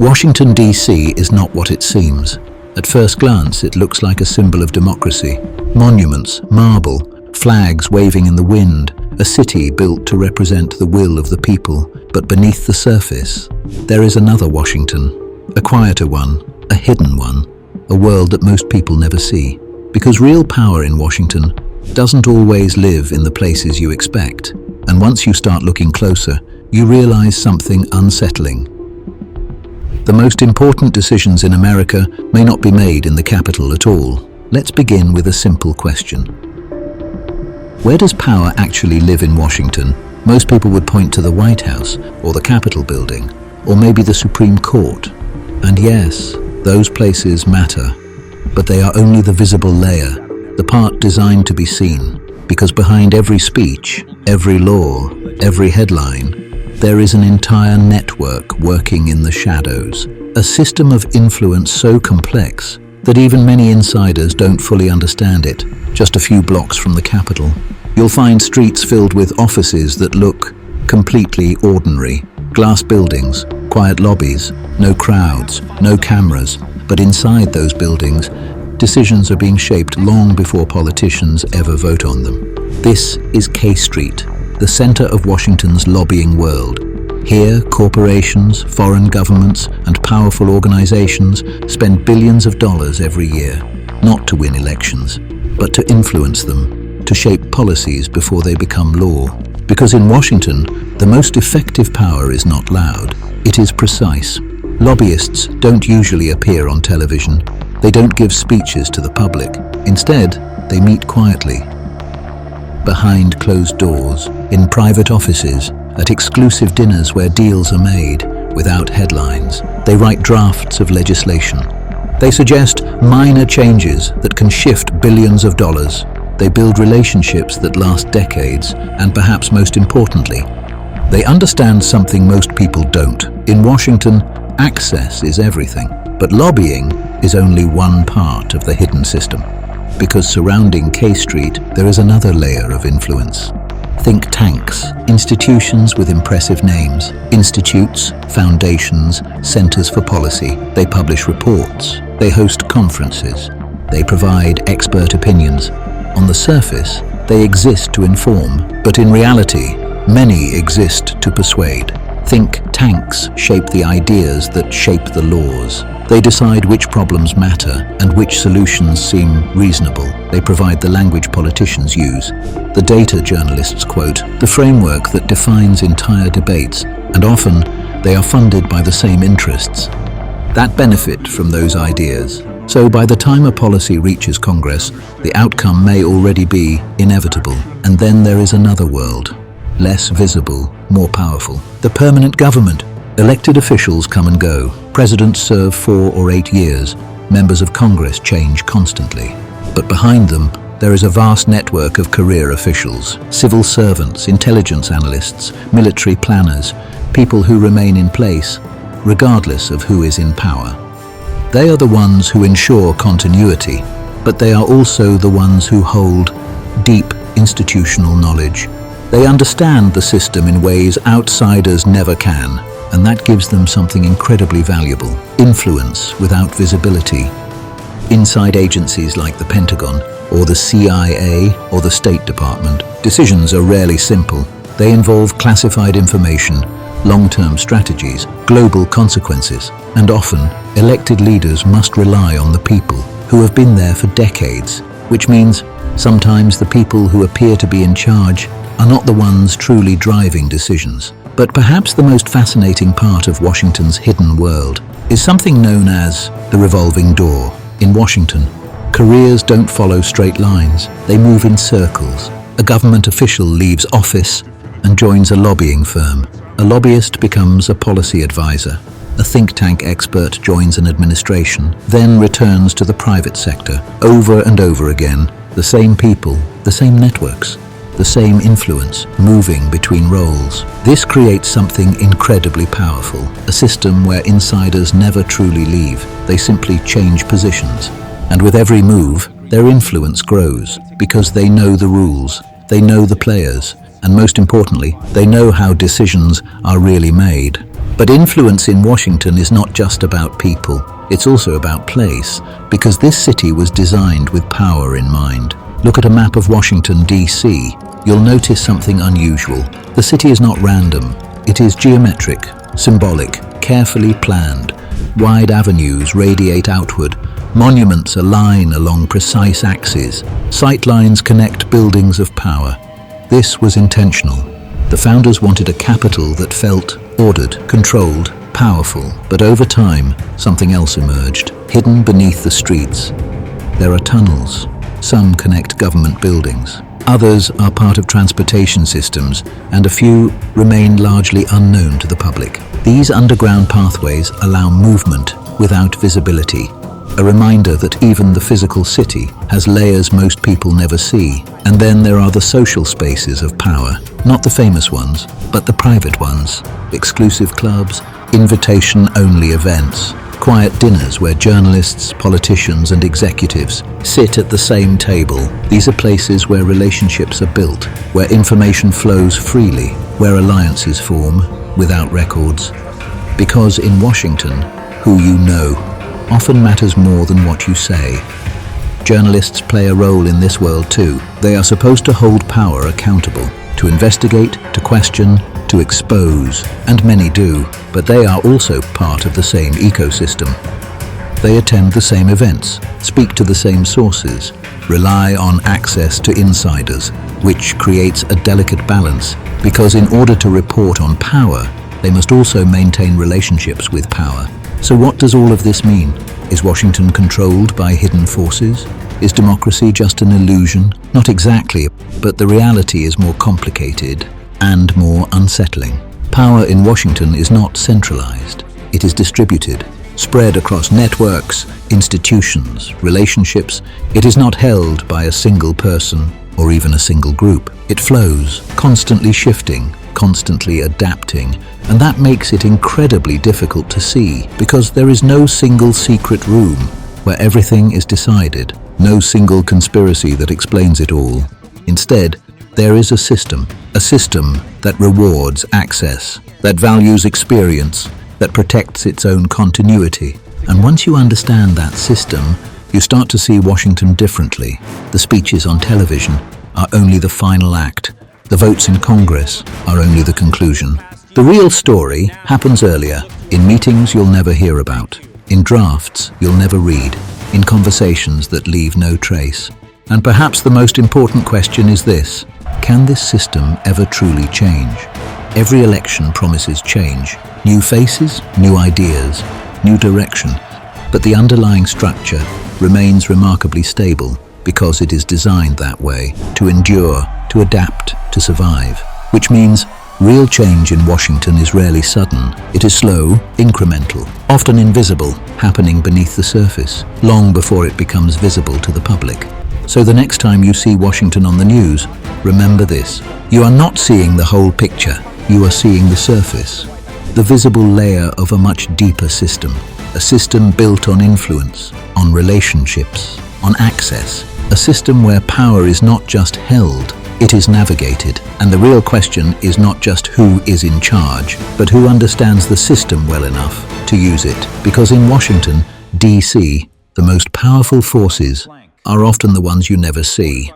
Washington, D.C. is not what it seems. At first glance, it looks like a symbol of democracy. Monuments, marble, flags waving in the wind, a city built to represent the will of the people. But beneath the surface, there is another Washington, a quieter one, a hidden one, a world that most people never see. Because real power in Washington doesn't always live in the places you expect. And once you start looking closer, you realize something unsettling. The most important decisions in America may not be made in the Capitol at all. Let's begin with a simple question. Where does power actually live in Washington? Most people would point to the White House, or the Capitol building, or maybe the Supreme Court. And yes, those places matter, but they are only the visible layer, the part designed to be seen. Because behind every speech, every law, every headline, there is an entire network working in the shadows. A system of influence so complex that even many insiders don't fully understand it. Just a few blocks from the Capitol, you'll find streets filled with offices that look completely ordinary. Glass buildings, quiet lobbies, no crowds, no cameras. But inside those buildings, decisions are being shaped long before politicians ever vote on them. This is K Street, the center of Washington's lobbying world. Here, corporations, foreign governments, and powerful organizations spend billions of dollars every year, not to win elections, but to influence them, to shape policies before they become law. Because in Washington, the most effective power is not loud, it is precise. Lobbyists don't usually appear on television. They don't give speeches to the public. Instead, they meet quietly, behind closed doors, in private offices, at exclusive dinners where deals are made, without headlines. They write drafts of legislation. They suggest minor changes that can shift billions of dollars. They build relationships that last decades, and perhaps most importantly, they understand something most people don't. In Washington, access is everything, but lobbying is only one part of the hidden system. Because surrounding K Street, there is another layer of influence. Think tanks, institutions with impressive names, institutes, foundations, centers for policy. They publish reports, they host conferences, they provide expert opinions. On the surface, they exist to inform, but in reality, many exist to persuade. Think tanks shape the ideas that shape the laws. They decide which problems matter and which solutions seem reasonable. They provide the language politicians use, the data journalists quote, the framework that defines entire debates, and often they are funded by the same interests that benefit from those ideas. So by the time a policy reaches Congress, the outcome may already be inevitable. And then there is another world, less visible, more powerful. The permanent government. Elected officials come and go. Presidents serve 4 or 8 years. Members of Congress change constantly. But behind them, there is a vast network of career officials, civil servants, intelligence analysts, military planners, people who remain in place, regardless of who is in power. They are the ones who ensure continuity, but they are also the ones who hold deep institutional knowledge. They understand the system in ways outsiders never can, and that gives them something incredibly valuable: influence without visibility. Inside agencies like the Pentagon, or the CIA, or the State Department, decisions are rarely simple. They involve classified information, long-term strategies, global consequences, and often, elected leaders must rely on the people who have been there for decades, which means sometimes the people who appear to be in charge are not the ones truly driving decisions. But perhaps the most fascinating part of Washington's hidden world is something known as the revolving door. In Washington, careers don't follow straight lines. They move in circles. A government official leaves office and joins a lobbying firm. A lobbyist becomes a policy advisor. A think tank expert joins an administration, then returns to the private sector. Over and over again, the same people, the same networks, the same influence, moving between roles. This creates something incredibly powerful, a system where insiders never truly leave. They simply change positions. And with every move, their influence grows because they know the rules, they know the players, and most importantly, they know how decisions are really made. But influence in Washington is not just about people, it's also about place, because this city was designed with power in mind. Look at a map of Washington, D.C. You'll notice something unusual. The city is not random. It is geometric, symbolic, carefully planned. Wide avenues radiate outward. Monuments align along precise axes. Sightlines connect buildings of power. This was intentional. The founders wanted a capital that felt ordered, controlled, powerful. But over time, something else emerged, hidden beneath the streets. There are tunnels. Some connect government buildings. Others are part of transportation systems, and a few remain largely unknown to the public. These underground pathways allow movement without visibility, a reminder that even the physical city has layers most people never see. And then there are the social spaces of power, not the famous ones, but the private ones, exclusive clubs, invitation-only events, quiet dinners where journalists, politicians, and executives sit at the same table. These are places where relationships are built, where information flows freely, where alliances form without records. Because in Washington, who you know often matters more than what you say. Journalists play a role in this world too. They are supposed to hold power accountable, to investigate, to question, to expose, and many do, but they are also part of the same ecosystem. They attend the same events, speak to the same sources, rely on access to insiders, which creates a delicate balance, because in order to report on power, they must also maintain relationships with power. So what does all of this mean? Is Washington controlled by hidden forces? Is democracy just an illusion? Not exactly, but the reality is more complicated and more unsettling. Power in Washington is not centralized. It is distributed, spread across networks, institutions, relationships. It is not held by a single person or even a single group. It flows, constantly shifting, constantly adapting, and that makes it incredibly difficult to see, because there is no single secret room where everything is decided, no single conspiracy that explains it all. Instead, there is a system that rewards access, that values experience, that protects its own continuity. And once you understand that system, you start to see Washington differently. The speeches on television are only the final act. The votes in Congress are only the conclusion. The real story happens earlier, in meetings you'll never hear about, in drafts you'll never read, in conversations that leave no trace. And perhaps the most important question is this: can this system ever truly change? Every election promises change, new faces, new ideas, new direction, but the underlying structure remains remarkably stable because it is designed that way, to endure, to adapt, to survive. Which means real change in Washington is rarely sudden. It is slow, incremental, often invisible, happening beneath the surface, long before it becomes visible to the public. So the next time you see Washington on the news, remember this: you are not seeing the whole picture, you are seeing the surface, the visible layer of a much deeper system, a system built on influence, on relationships, on access, a system where power is not just held, it is navigated. And the real question is not just who is in charge, but who understands the system well enough to use it. Because in Washington, D.C., the most powerful forces are often the ones you never see.